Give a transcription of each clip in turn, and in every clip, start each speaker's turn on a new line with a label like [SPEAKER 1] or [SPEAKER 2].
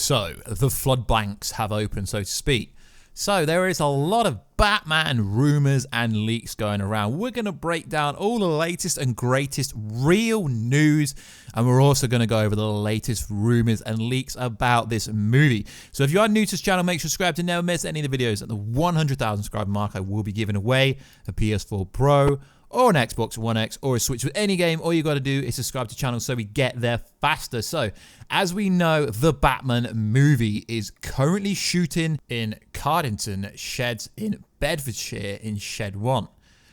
[SPEAKER 1] So, the floodbanks have opened, so to speak. So, there is a lot of Batman rumors and leaks going around. We're going to break down all the latest and greatest real news, and we're also going to go over the latest rumors and leaks about this movie. So if you are new to this channel, make sure to subscribe to never miss any of the videos. At the 100,000 subscriber mark, I will be giving away a PS4 Pro or an Xbox One X or a Switch with any game. All you got to do is subscribe to the channel so we get there faster. So, as we know, the Batman movie is currently shooting in Cardington Sheds in Bedfordshire in Shed 1.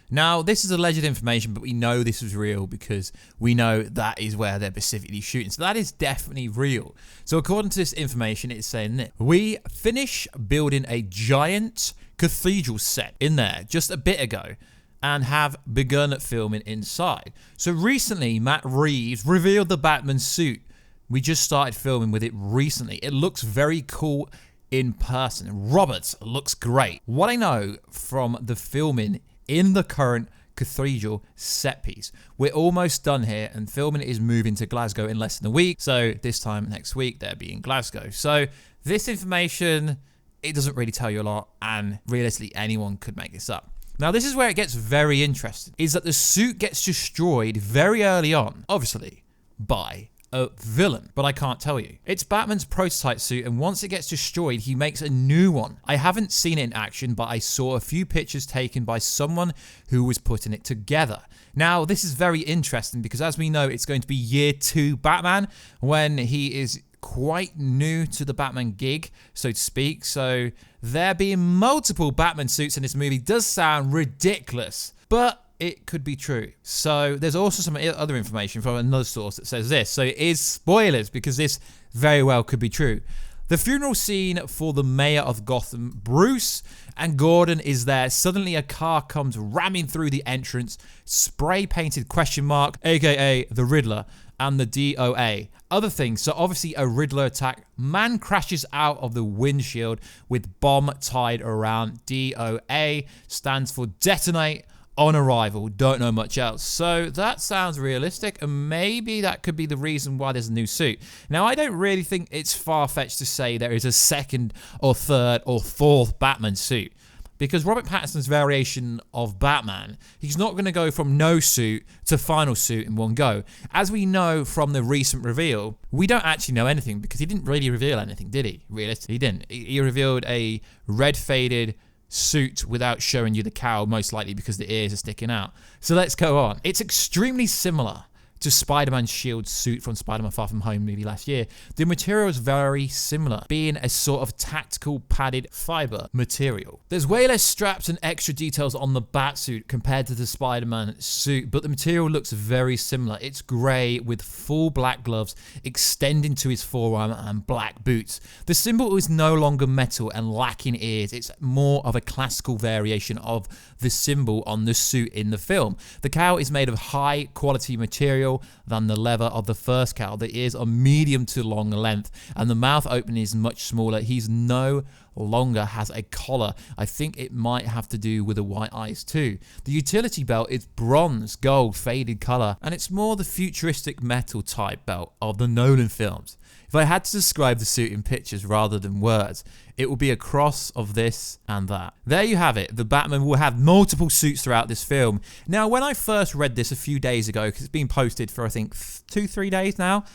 [SPEAKER 1] Now, this is alleged information, but we know this is real because we know that is where they're specifically shooting. So that is definitely real. So according to this information, it's saying that we finish building a giant cathedral set in there just a bit ago and have begun filming inside. So recently, Matt Reeves revealed the Batman suit. We just started filming with it recently. It looks very cool in person. Robert looks great. What I know from the filming in the current cathedral set piece, we're almost done here and filming is moving to Glasgow in less than a week. So this time next week, they'll be in Glasgow. So this information, it doesn't really tell you a lot, and realistically, anyone could make this up. Now, this is where it gets very interesting, is that the suit gets destroyed very early on, obviously, by a villain, but I can't tell you. It's Batman's prototype suit, and once it gets destroyed, he makes a new one. I haven't seen it in action, but I saw a few pictures taken by someone who was putting it together. Now, this is very interesting because, as we know, it's going to be year 2 Batman when he is quite new to the Batman gig, so to speak. So there being multiple Batman suits in this movie does sound ridiculous, but it could be true. So there's also some other information from another source that says this. So it is spoilers because this very well could be true. The funeral scene for the mayor of Gotham, Bruce, and Gordon is there. Suddenly a car comes ramming through the entrance, spray painted question mark, aka the Riddler, and the DOA. Other things, so obviously a Riddler attack. Man crashes out of the windshield with bomb tied around. DOA stands for detonate on arrival. Don't know much else. So that sounds realistic, and maybe that could be the reason why there's a new suit. Now, I don't really think it's far-fetched to say there is a second or third or fourth Batman suit, because Robert Pattinson's variation of Batman, he's not going to go from no suit to final suit in one go. As we know from the recent reveal, we don't actually know anything because he didn't really reveal anything, did he? Realistically, he didn't. He revealed a red faded suit without showing you the cowl, most likely because the ears are sticking out. So let's go on. It's extremely similar to Spider-Man's shield suit from Spider-Man Far From Home movie last year. The material is very similar, being a sort of tactical padded fiber material. There's way less straps and extra details on the Batsuit compared to the Spider-Man suit, but the material looks very similar. It's grey with full black gloves extending to his forearm and black boots. The symbol is no longer metal and lacking ears. It's more of a classical variation of the symbol on the suit in the film. The cowl is made of high quality material than the leather of the first cowl. The ears are medium to long length and the mouth opening is much smaller. He's no longer has a collar. I think it might have to do with the white eyes too. The utility belt is bronze, gold, faded color, and it's more the futuristic metal type belt of the Nolan films. If I had to describe the suit in pictures rather than words, it would be a cross of this and that. There you have it. The Batman will have multiple suits throughout this film. Now, when I first read this a few days ago, because it's been posted for I think 2-3 days now,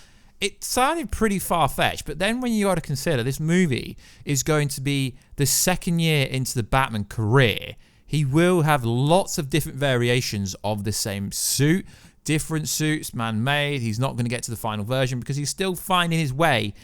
[SPEAKER 1] it sounded pretty far-fetched, but then when you got to consider this movie is going to be the second year into the Batman career, he will have lots of different variations of the same suit. Different suits, man-made. He's not going to get to the final version because he's still finding his way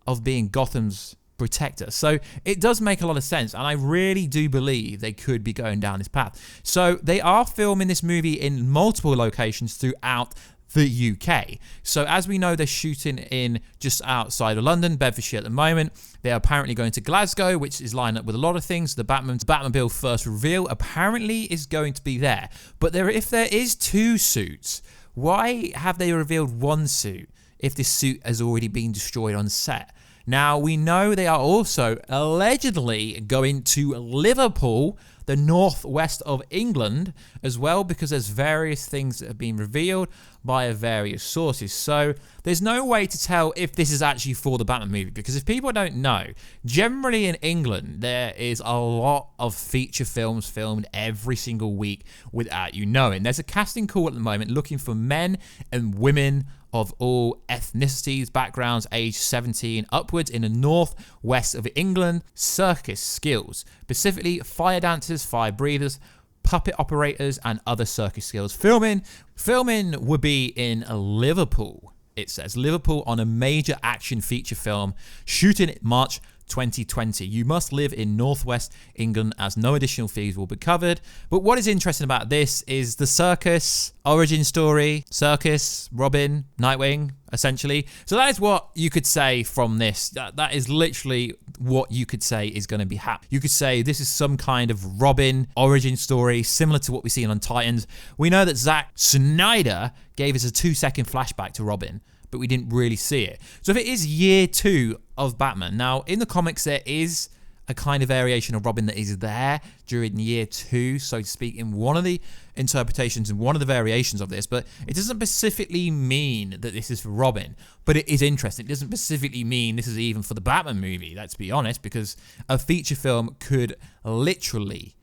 [SPEAKER 1] of being Gotham's protector. So it does make a lot of sense, and I really do believe they could be going down this path. So they are filming this movie in multiple locations throughout the UK. So as we know, they're shooting in just outside of London, Bedfordshire at the moment. They're apparently going to Glasgow, which is lined up with a lot of things. The Batmobile first reveal apparently is going to be there. But if there is 2 suits, why have they revealed 1 suit if this suit has already been destroyed on set? Now, we know they are also allegedly going to Liverpool, the northwest of England as well, because there's various things that have been revealed by various sources. So there's no way to tell if this is actually for the Batman movie, because if people don't know, generally in England there is a lot of feature films filmed every single week without you knowing. There's a casting call at the moment looking for men and women of all ethnicities, backgrounds, age 17 upwards in the northwest of England, circus skills, specifically fire dancers, fire breathers, puppet operators, and other circus skills. Filming would be in Liverpool. It says Liverpool on a major action feature film, shooting in March 2020. You must live in northwest England as no additional fees will be covered. But what is interesting about this is the circus origin story, circus, Robin, Nightwing, essentially. So that is what you could say from this. That is literally what you could say is going to be happening. You could say this is some kind of Robin origin story, similar to what we see on Titans. We know that Zack Snyder gave us a 2-second flashback to Robin, but we didn't really see it. So if it is year 2 of Batman, now in the comics there is a kind of variation of Robin that is there during year 2, so to speak, in one of the interpretations and one of the variations of this, but it doesn't specifically mean that this is for Robin, but it is interesting. It doesn't specifically mean this is even for the Batman movie, let's be honest, because a feature film could literally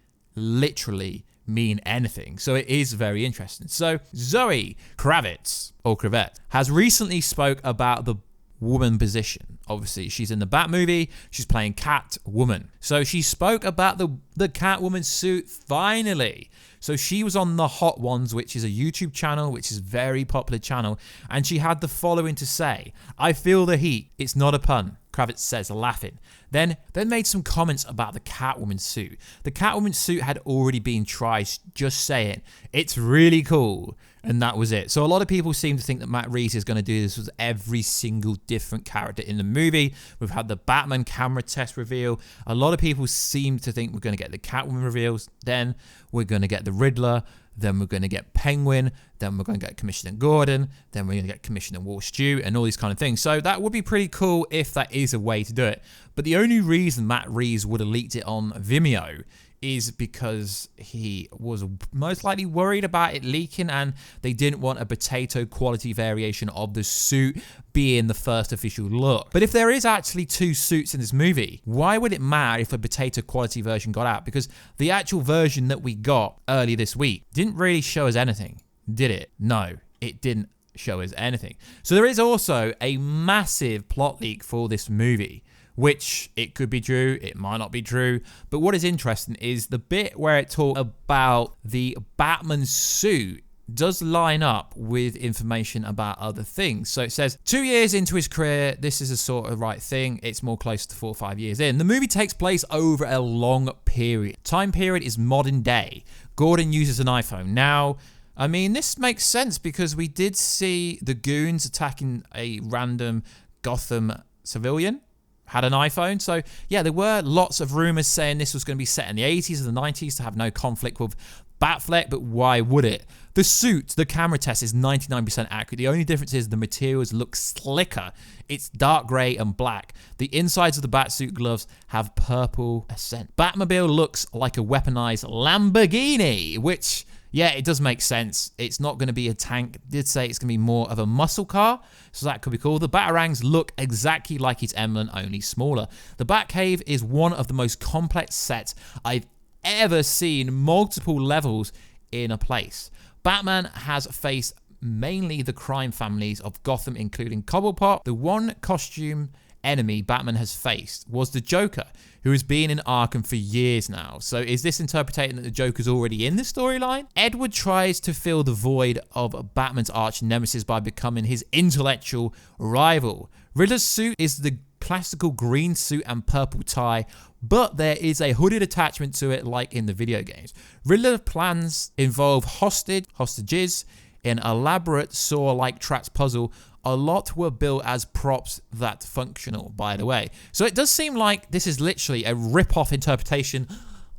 [SPEAKER 1] mean anything. So it is very interesting. So Zoe Kravitz, or Kravitz, has recently spoke about the woman position. Obviously, she's in the Bat movie. She's playing Catwoman. So she spoke about the Catwoman suit finally. So she was on the Hot Ones, which is a YouTube channel, which is a very popular channel. And she had the following to say: "I feel the heat. It's not a pun," Kravitz says, laughing. Then made some comments about the Catwoman suit. The Catwoman suit had already been tried, just saying, "It's really cool." And that was it. So a lot of people seem to think that Matt Reeves is going to do this with every single different character in the movie. We've had the Batman camera test reveal. A lot of people seem to think we're going to get the Catwoman reveals. Then we're going to get the Riddler. Then we're going to get Penguin. Then we're going to get Commissioner Gordon. Then we're going to get Commissioner Warstu and all these kind of things. So that would be pretty cool if that is a way to do it. But the only reason Matt Reeves would have leaked it on Vimeo is because he was most likely worried about it leaking and they didn't want a potato quality variation of the suit being the first official look. But if there is actually 2 suits in this movie, why would it matter if a potato quality version got out? Because the actual version that we got early this week didn't really show us anything, did it? No, it didn't show us anything. So there is also a massive plot leak for this movie, which it could be true, it might not be true. But what is interesting is the bit where it talks about the Batman suit does line up with information about other things. So it says 2 years into his career, this is a sort of right thing. It's more close to 4 or 5 years in. The movie takes place over a long period. Time period is modern day. Gordon uses an iPhone. Now, I mean, this makes sense because we did see the goons attacking a random Gotham civilian. Had an iPhone. So yeah, there were lots of rumors saying this was going to be set in the 80s or the 90s to have no conflict with Batfleck, but why would it? The suit, the camera test is 99% accurate. The only difference is the materials look slicker. It's dark grey and black. The insides of the Batsuit gloves have purple accent. Batmobile looks like a weaponized Lamborghini, which, yeah, it does make sense. It's not going to be a tank. It did say it's going to be more of a muscle car, so that could be cool. The Batarangs look exactly like its emblem, only smaller. The Batcave is one of the most complex sets I've ever seen, multiple levels in a place. Batman has faced mainly the crime families of Gotham, including Cobblepot. The one costume enemy Batman has faced was the Joker, who has been in Arkham for years now. So is this interpreting that the Joker's already in the storyline? Edward tries to fill the void of Batman's arch nemesis by becoming his intellectual rival. Riddler's suit is the classical green suit and purple tie, but there is a hooded attachment to it like in the video games. Riddler plans involve hostages in elaborate Saw-like traps puzzle. A lot were built as props that functional, by the way. So it does seem like this is literally a rip-off interpretation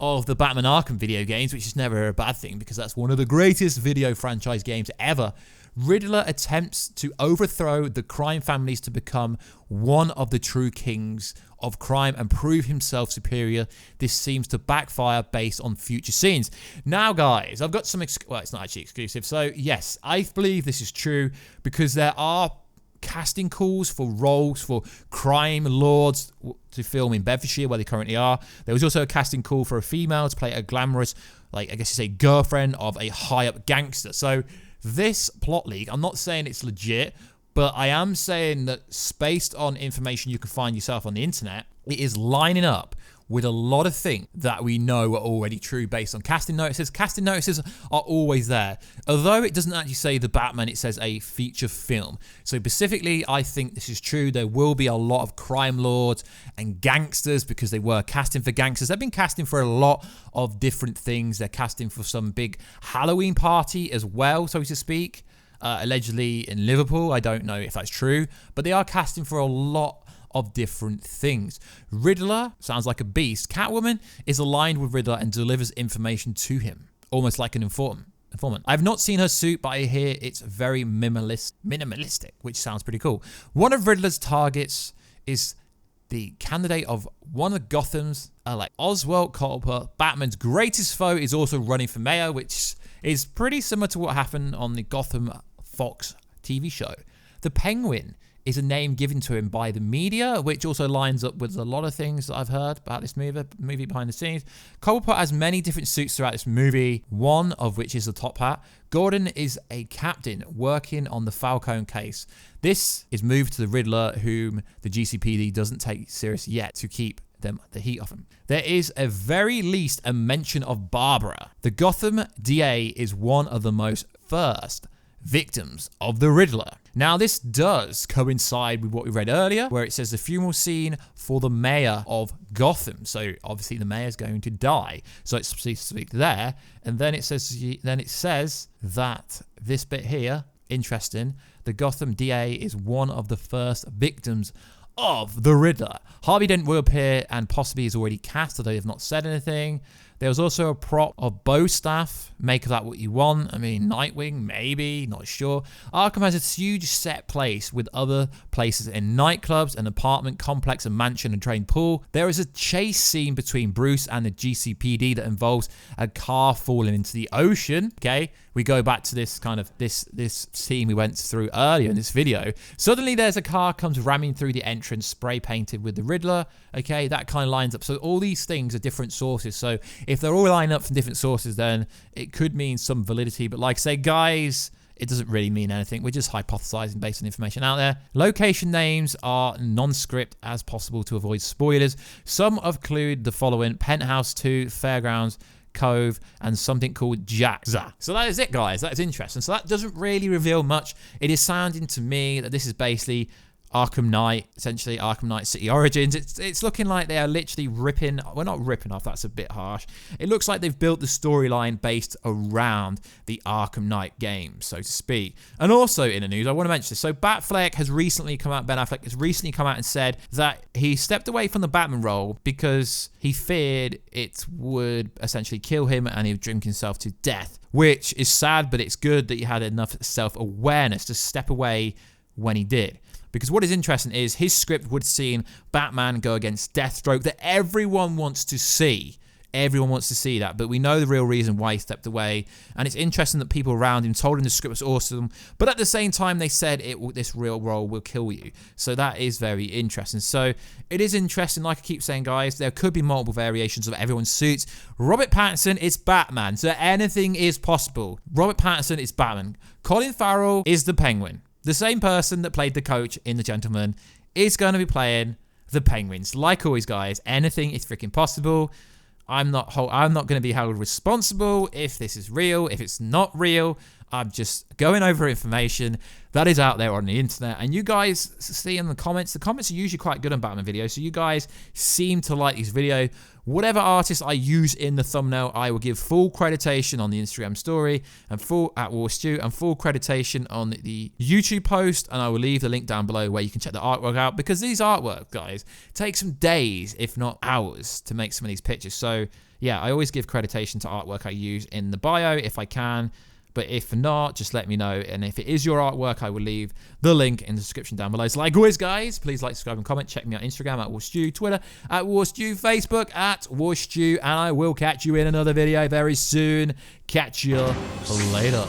[SPEAKER 1] of the Batman Arkham video games, which is never a bad thing because that's one of the greatest video franchise games ever, Riddler attempts to overthrow the crime families to become one of the true kings of crime and prove himself superior. This seems to backfire based on future scenes. Now, guys, I've got some... well, it's not actually exclusive. So, yes, I believe this is true because there are casting calls for roles for crime lords to film in Bedfordshire, where they currently are. There was also a casting call for a female to play a glamorous, like, I guess you say, girlfriend of a high-up gangster. So this plot leak, I'm not saying it's legit, but I am saying that based on information you can find yourself on the internet, it is lining up with a lot of things that we know are already true based on casting notices. Casting notices are always there. Although it doesn't actually say the Batman, it says a feature film. So specifically, I think this is true. There will be a lot of crime lords and gangsters because they were casting for gangsters. They've been casting for a lot of different things. They're casting for some big Halloween party as well, so to speak. Allegedly in Liverpool. I don't know if that's true, but they are casting for a lot of different things. Riddler sounds like a beast. Catwoman is aligned with Riddler and delivers information to him, almost like an informant. I've not seen her suit, but I hear it's very minimalistic, which sounds pretty cool. One of Riddler's targets is the candidate of one of Gotham's, like Oswald Cobblepot. Batman's greatest foe is also running for mayor, which is pretty similar to what happened on the Gotham Fox TV show. The Penguin is a name given to him by the media, which also lines up with a lot of things that I've heard about this movie behind the scenes. Cobblepot has many different suits throughout this movie, one of which is the top hat. Gordon is a captain working on the Falcone case. This is moved to the Riddler, whom the GCPD doesn't take serious yet to keep the heat off him. There is at very least a mention of Barbara. The Gotham DA is one of the most first victims of the Riddler. Now, this does coincide with what we read earlier, where it says the funeral scene for the mayor of Gotham. So obviously the mayor's going to die. So it's specific there. And then it says that this bit here, interesting, the Gotham DA is one of the first victims of the Riddler. Harvey Dent will appear and possibly is already cast, although they've not said anything. There was also a prop of bow staff. Make of that what you want. I mean, Nightwing, maybe, not sure. Arkham has a huge set place with other places in nightclubs, an apartment complex, a mansion, and train pool. There is a chase scene between Bruce and the GCPD that involves a car falling into the ocean. Okay, we go back to this kind of this scene we went through earlier in this video. Suddenly there's a car comes ramming through the entrance, spray painted with the Riddler. Okay, that kind of lines up. So all these things are different sources. So if they're all lined up from different sources, then it could mean some validity. But like I say, guys, it doesn't really mean anything. We're just hypothesizing based on information out there. Location names are non-script as possible to avoid spoilers. Some include the following: Penthouse 2, Fairgrounds, Cove, and something called Jackza. So that is it, guys. That is interesting. So that doesn't really reveal much. It is sounding to me that this is basically Arkham Knight, essentially Arkham Knight City Origins. It's looking like they are literally ripping, well, not ripping off, that's a bit harsh. It looks like they've built the storyline based around the Arkham Knight game, so to speak. And also in the news, I want to mention this. So Ben Affleck has recently come out and said that he stepped away from the Batman role because he feared it would essentially kill him and he would drink himself to death, which is sad, but it's good that he had enough self-awareness to step away when he did. Because what is interesting is his script would have seen Batman go against Deathstroke that everyone wants to see. Everyone wants to see that, but we know the real reason why he stepped away. And it's interesting that people around him told him the script was awesome, but at the same time they said this real role will kill you. So that is very interesting. So it is interesting, like I keep saying, guys, there could be multiple variations of everyone's suits. Robert Pattinson is Batman, so anything is possible. Robert Pattinson is Batman. Colin Farrell is the Penguin. The same person that played the coach in The Gentleman is going to be playing the Penguins. Like always, guys, anything is freaking possible. I'm not going to be held responsible if this is real, if it's not real. I'm just going over information that is out there on the internet. And you guys see in the comments are usually quite good on Batman videos. So you guys seem to like this video. Whatever artist I use in the thumbnail, I will give full creditation on the Instagram story and full at Warstu and full creditation on the YouTube post. And I will leave the link down below where you can check the artwork out, because these artworks, guys, take some days, if not hours, to make some of these pictures. So yeah, I always give creditation to artwork I use in the bio if I can. But if not, just let me know. And if it is your artwork, I will leave the link in the description down below. So like always, guys, please like, subscribe, and comment. Check me out on Instagram at Warstu, Twitter at Warstu, Facebook at Warstu. And I will catch you in another video very soon. Catch you later.